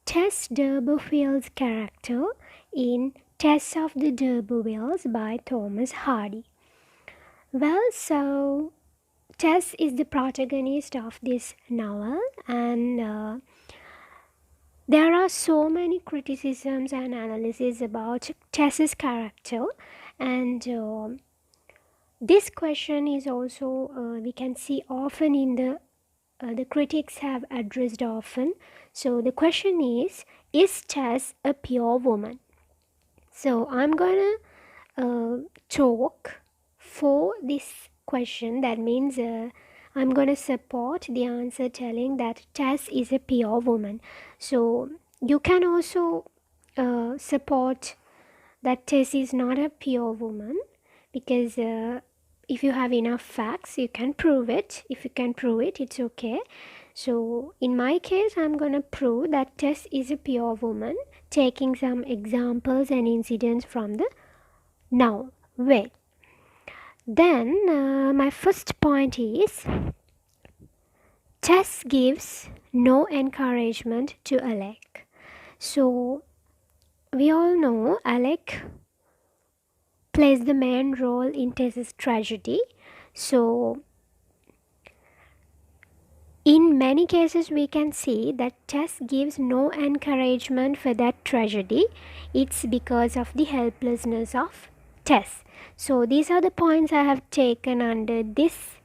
Tess D'Urbeyfield's character in Tess of the D'Urbervilles by Thomas Hardy. Well, so Tess is the protagonist of this novel, and there are so many criticisms and analyses about Tess's character, and this question is also we can see often in the critics have addressed often. So the question is Tess a pure woman? So I'm gonna talk for this question. That means I'm gonna support the answer telling that Tess is a pure woman. So you can also support that Tess is not a pure woman, because if you have enough facts you can prove it. If you can prove it, it's okay. So in my case, I'm gonna prove that Tess is a pure woman, taking some examples and incidents from the novel. Wait. Then my first point is Tess gives no encouragement to Alec. So we all know Alec plays the main role in Tess's tragedy. So in many cases we can see that Tess gives no encouragement for that tragedy. It's because of the helplessness of Tess. So these are the points I have taken under this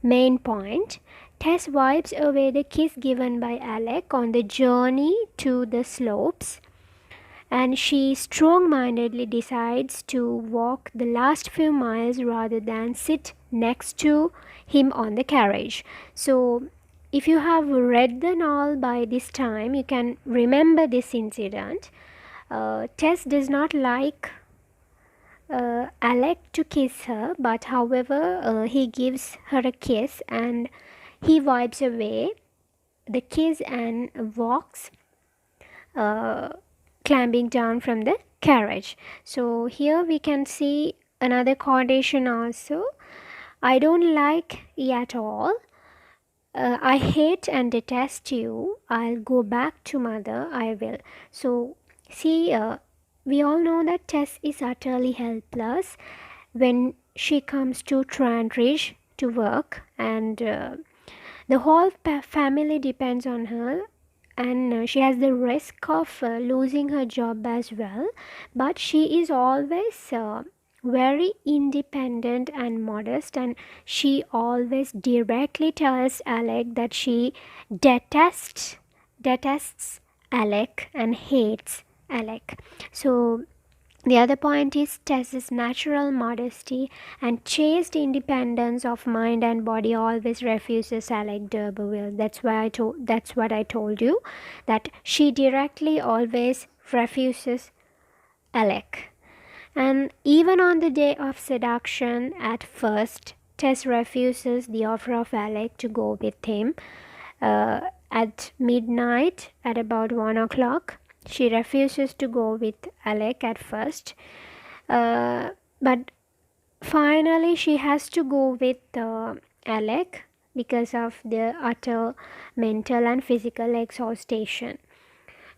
main point. Tess wipes away the kiss given by Alec on the journey to the slopes, and she strong-mindedly decides to walk the last few miles rather than sit next to him on the carriage. So if you have read the novel by this time, you can remember this incident. Tess does not like Alec to kiss her, but however he gives her a kiss and he wipes away the kiss and walks climbing down from the carriage. So here we can see another quotation also. I don't like you at all. I hate and detest you. I'll go back to mother. I will. So see, we all know that Tess is utterly helpless when she comes to Trantridge to work, and the whole family depends on her, and she has the risk of losing her job as well. But she is always very independent and modest, and she always directly tells Alec that she detests Alec and hates Alec. So the other point is Tess's natural modesty and chaste independence of mind and body always refuses Alec d'Urberville. That's what I told you, that she directly always refuses Alec. And even on the day of seduction, at first, Tess refuses the offer of Alec to go with him. At midnight, at about 1 o'clock, she refuses to go with Alec at first. But finally, she has to go with Alec because of the utter mental and physical exhaustion.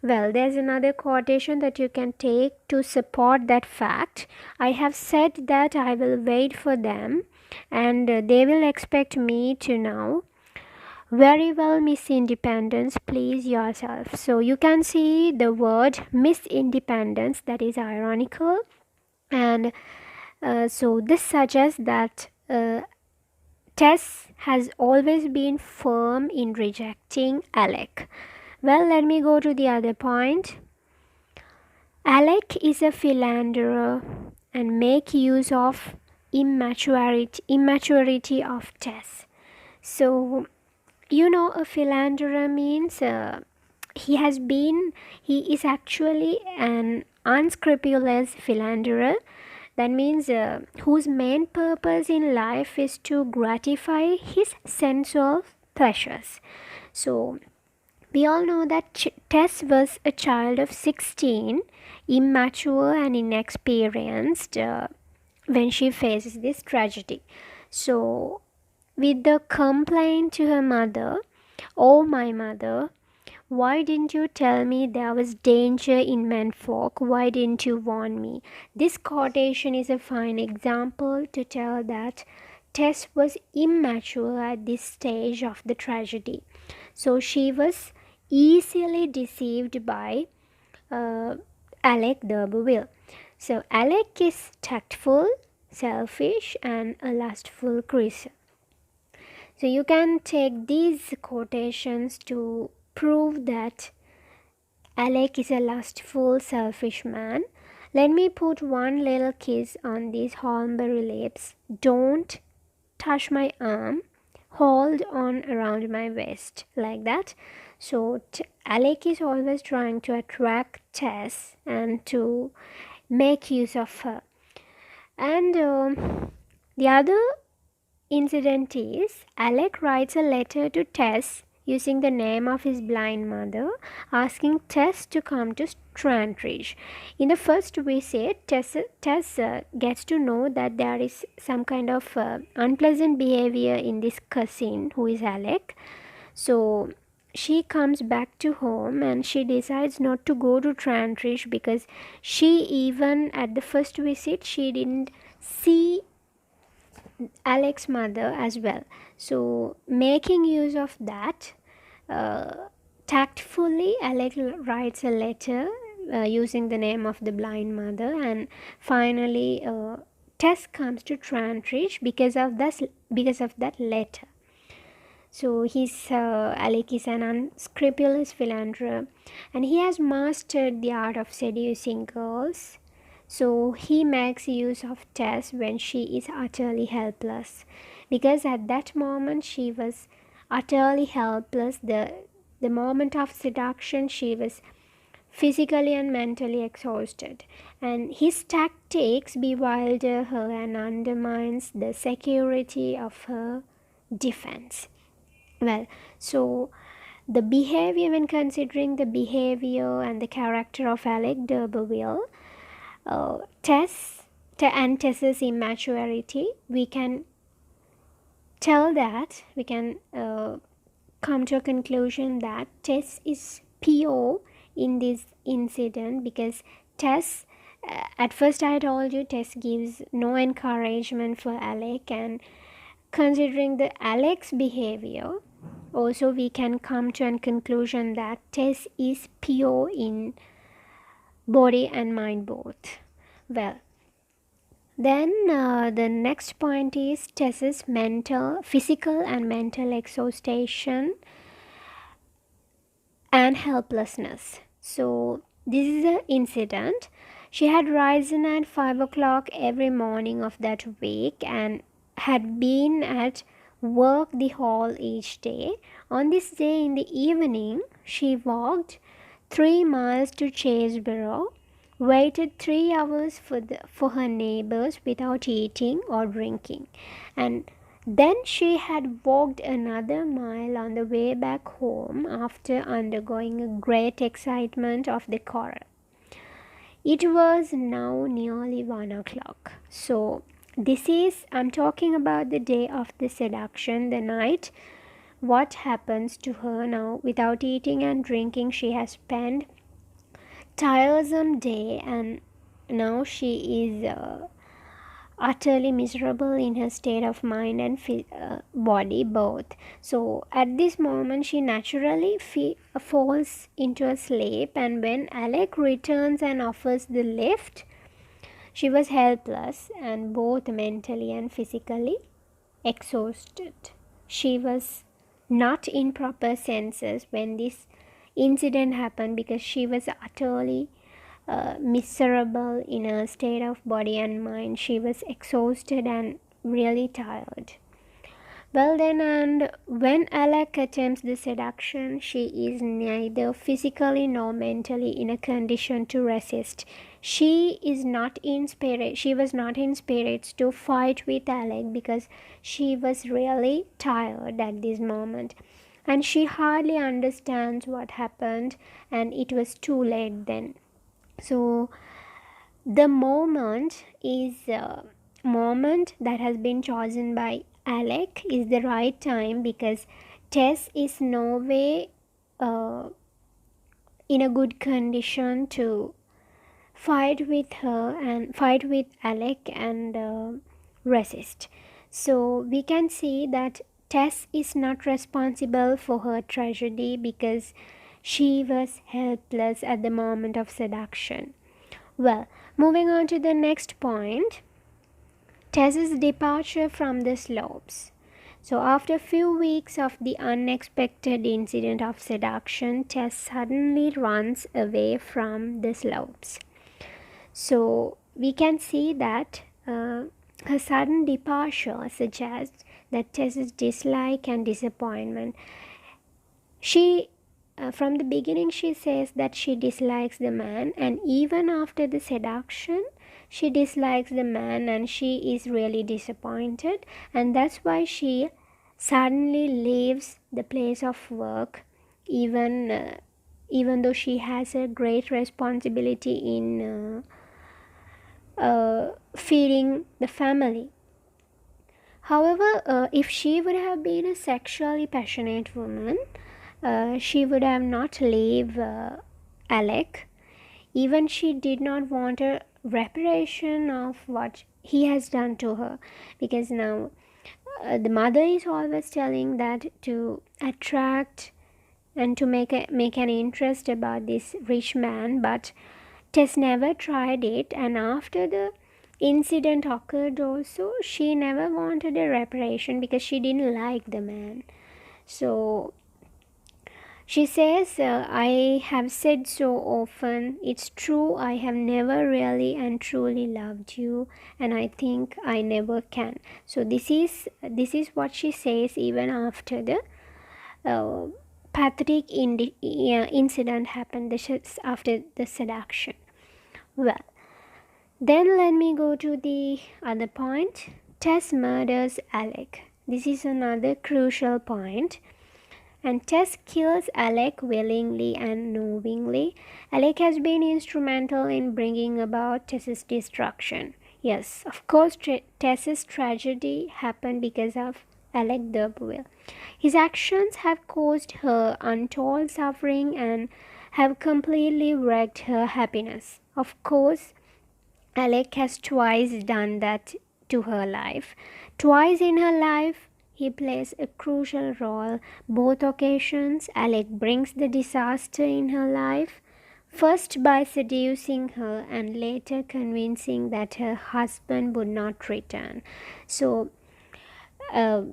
Well, there's another quotation that you can take to support that fact. I have said that I will wait for them and they will expect me to now. Very well, Miss Independence, please yourself. So you can see the word Miss Independence, that is ironical, and so this suggests that Tess has always been firm in rejecting Alec. Well, let me go to the other point. Alec is a philanderer and make use of immaturity of Tess. So you know, a philanderer means he is actually an unscrupulous philanderer. That means whose main purpose in life is to gratify his sensual pleasures. So we all know that Tess was a child of 16, immature and inexperienced when she faces this tragedy. So with the complaint to her mother, "Oh, my mother, Why didn't you tell me there was danger in menfolk? Why didn't you warn me? This quotation is a fine example to tell that Tess was immature at this stage of the tragedy. So she was easily deceived by uh, Alec D'Urberville. So Alec is tactful, selfish, and a lustful creature. So you can take these quotations to prove that Alec is a lustful, selfish man. Let me put one little kiss on these Hornberry lips. Don't touch my arm. Hold on around my waist, like that. So Alec is always trying to attract Tess and to make use of her. And the other incident is Alec writes a letter to Tess using the name of his blind mother, asking Tess to come to Strandridge. In the first visit, Tess gets to know that there is some kind of unpleasant behavior in this cousin who is Alec. So she comes back to home and she decides not to go to Trantridge because she, even at the first visit, she didn't see Alex's mother as well. So, making use of that, uh, tactfully, Alex writes a letter using the name of the blind mother, and finally, Tess comes to Trantridge because of that letter. So Alec is an unscrupulous philanderer, and he has mastered the art of seducing girls. So he makes use of Tess when she is utterly helpless, because at that moment she was utterly helpless. The moment of seduction, she was physically and mentally exhausted, and his tactics bewilder her and undermines the security of her defense. Well, so the behavior, when considering the behavior and the character of Alec d'Urberville, and Tess's immaturity, we can tell that, we can come to a conclusion that Tess is PO in this incident, because Tess, at first I told you, Tess gives no encouragement for Alec, and considering the Alec's behavior, also we can come to a conclusion that Tess is PO in body and mind both. Well, then the next point is Tess's physical and mental exhaustion and helplessness. So this is an incident. She had risen at 5 o'clock every morning of that week and had been at work the whole each day. On this day in the evening, she walked 3 miles to Chaseborough, waited 3 hours for her neighbors without eating or drinking, and then she had walked another mile on the way back home after undergoing a great excitement of the choral. It was now nearly 1 o'clock. So, I'm talking about the day of the seduction, the night. What happens to her now? Without eating and drinking, she has spent tiresome day, and now she is utterly miserable in her state of mind and body both. So at this moment she naturally falls into a sleep, and when Alec returns and offers the lift, she was helpless and both mentally and physically exhausted. She was not in proper senses when this incident happened, because she was utterly miserable in a state of body and mind. She was exhausted and really tired. Well then, and when Alec attempts the seduction, she is neither physically nor mentally in a condition to resist. She was not in spirits to fight with Alec, because she was really tired at this moment, and she hardly understands what happened, and it was too late then. So the moment that has been chosen by Alec is the right time, because Tess is no way in a good condition to fight with Alec and resist. So we can see that Tess is not responsible for her tragedy because she was helpless at the moment of seduction. Well, moving on to the next point, Tess's departure from the slopes. So, after a few weeks of the unexpected incident of seduction, Tess suddenly runs away from the slopes. So, we can see that her sudden departure suggests that Tess's dislike and disappointment. She from the beginning she says that she dislikes the man, and even after the seduction she dislikes the man and she is really disappointed, and that's why she suddenly leaves the place of work, even though she has a great responsibility in feeding the family. However, if she would have been a sexually passionate woman, she would have not leave Alec. Even she did not want a reparation of what he has done to her, because now the mother is always telling that to attract and to make an interest about this rich man, but Tess never tried it, and after the incident occurred also, she never wanted a reparation because she didn't like the man. So she says, I have said so often, it's true, I have never really and truly loved you, and I think I never can. So this is what she says even after the uh, pathetic incident happened after the seduction. Well, then let me go to the other point. Tess murders Alec. This is another crucial point. And Tess kills Alec willingly and knowingly. Alec has been instrumental in bringing about Tess's destruction. Yes, of course, Tess's tragedy happened because of Alec D'Urberville. His actions have caused her untold suffering and have completely wrecked her happiness. Of course, Alec has twice done that to her life. Twice in her life, he plays a crucial role. Both occasions, Alec brings the disaster in her life, first by seducing her and later convincing that her husband would not return. So, uh,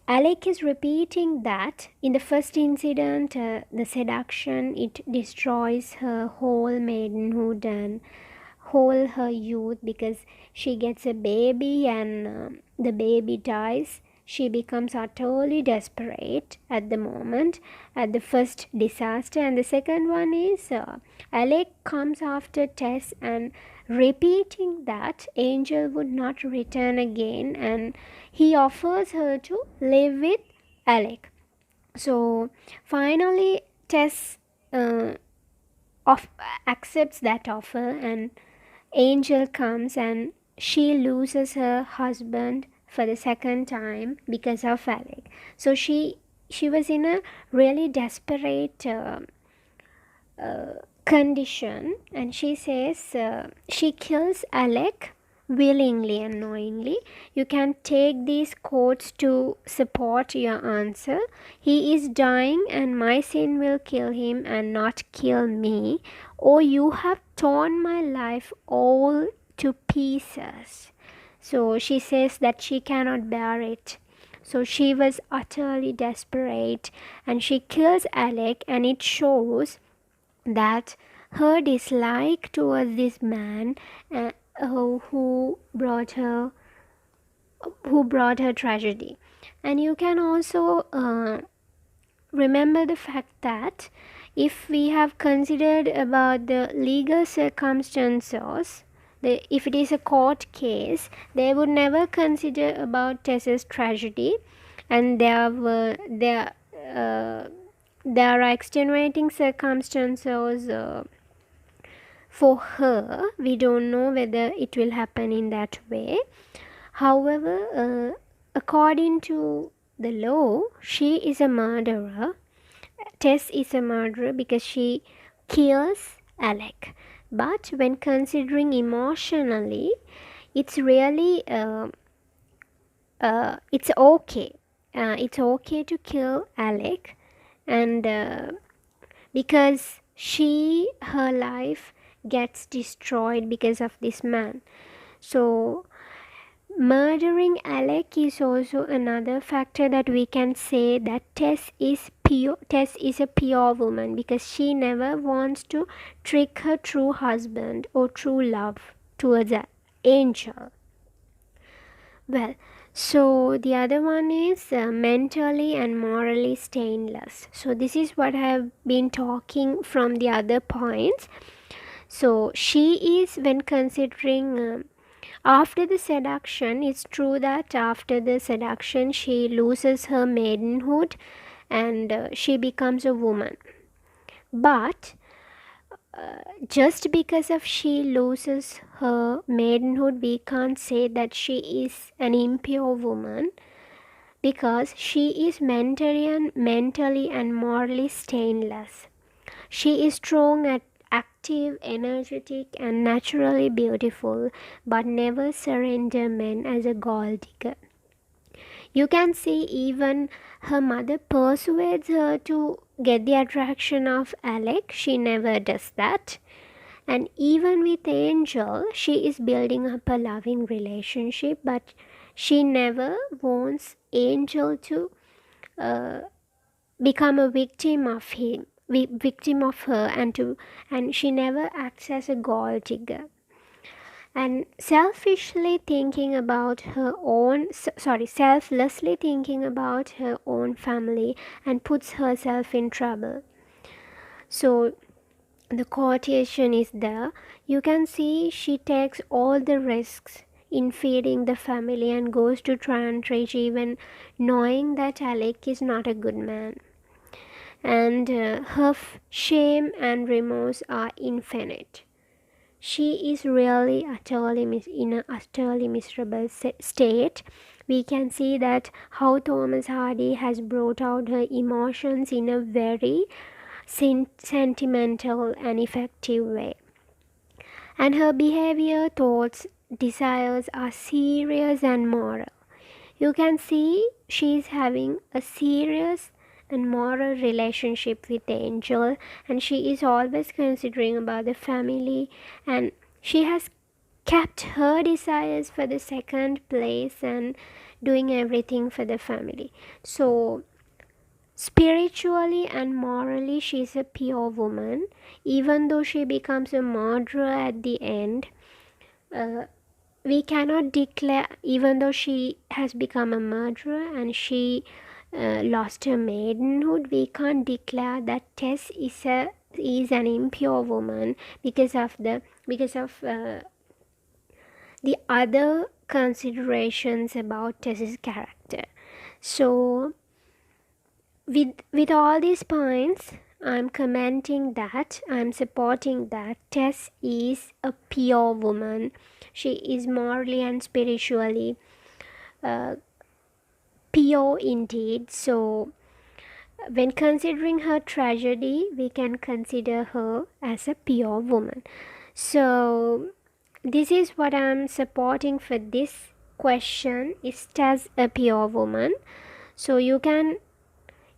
Alec is repeating that in the first incident, the seduction, it destroys her whole maidenhood and whole her youth because she gets a baby and the baby dies. She becomes utterly desperate at the moment at the first disaster, and the second one is Alec comes after Tess and repeating that Angel would not return again, and he offers her to live with Alec. So finally Tess of accepts that offer, and Angel comes and she loses her husband for the second time because of Alec. So she was in a really desperate condition, and she says she kills Alec willingly and knowingly. You can take these quotes to support your answer. He is dying and my sin will kill him and not kill me. Oh, you have torn my life all to pieces. So she says that she cannot bear it. So she was utterly desperate and she kills Alec, and it shows that her dislike towards this man who brought her tragedy. And you can also remember the fact that if we have considered about the legal circumstances, if it is a court case, they would never consider about Tess's tragedy, and there are extenuating circumstances for her. We don't know whether it will happen in that way. However, according to the law, she is a murderer. Tess is a murderer because she kills Alec. But when considering emotionally, it's really it's okay. It's okay to kill Alec, and because her life gets destroyed because of this man. So murdering Alec is also another factor that we can say that Tess is pure. Tess is a pure woman because she never wants to trick her true husband or true love towards an angel. Well, so the other one is mentally and morally stainless. So this is what I have been talking from the other points. So she is, when considering after the seduction, it's true that after the seduction she loses her maidenhood and she becomes a woman. But just because of she loses her maidenhood, we can't say that she is an impure woman, because she is mentally and morally stainless. She is strong, active, energetic, and naturally beautiful, but never surrender men as a gold digger. You can see even her mother persuades her to get the attraction of Alec. She never does that. And even with Angel, she is building up a loving relationship, but she never wants Angel to become a victim of victim of her, and she never acts as a gold digger. And selfishly thinking about her own, selflessly thinking about her own family, and puts herself in trouble. So the quotation is there. You can see she takes all the risks in feeding the family and goes to try and reach, even knowing that Alec is not a good man. And her shame and remorse are infinite. She is really in an utterly miserable state. We can see that how Thomas Hardy has brought out her emotions in a very sentimental and effective way. And her behavior, thoughts, desires are serious and moral. You can see she is having a serious and moral relationship with Angel, and she is always considering about the family, and she has kept her desires for the second place and doing everything for the family. So spiritually and morally, she is a pure woman. Even though she becomes a murderer at the end, we cannot declare, even though she has become a murderer and she lost her maidenhood, we can't declare that Tess is an impure woman because of the other considerations about Tess's character. So with all these points, I'm supporting that Tess is a pure woman. She is morally and spiritually pure indeed. So when considering her tragedy, we can consider her as a pure woman. So this is what I'm supporting for this question: is Tess a pure woman? So you can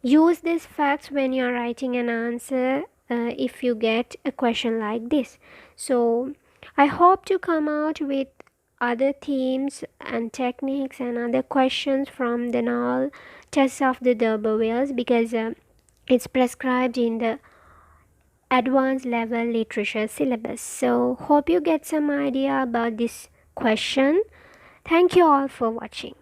use these facts when you're writing an answer if you get a question like this. So I hope to come out with other themes and techniques and other questions from the novel Tess of the D'Urbervilles, because it's prescribed in the advanced level literature syllabus. So hope you get some idea about this question. Thank you all for watching.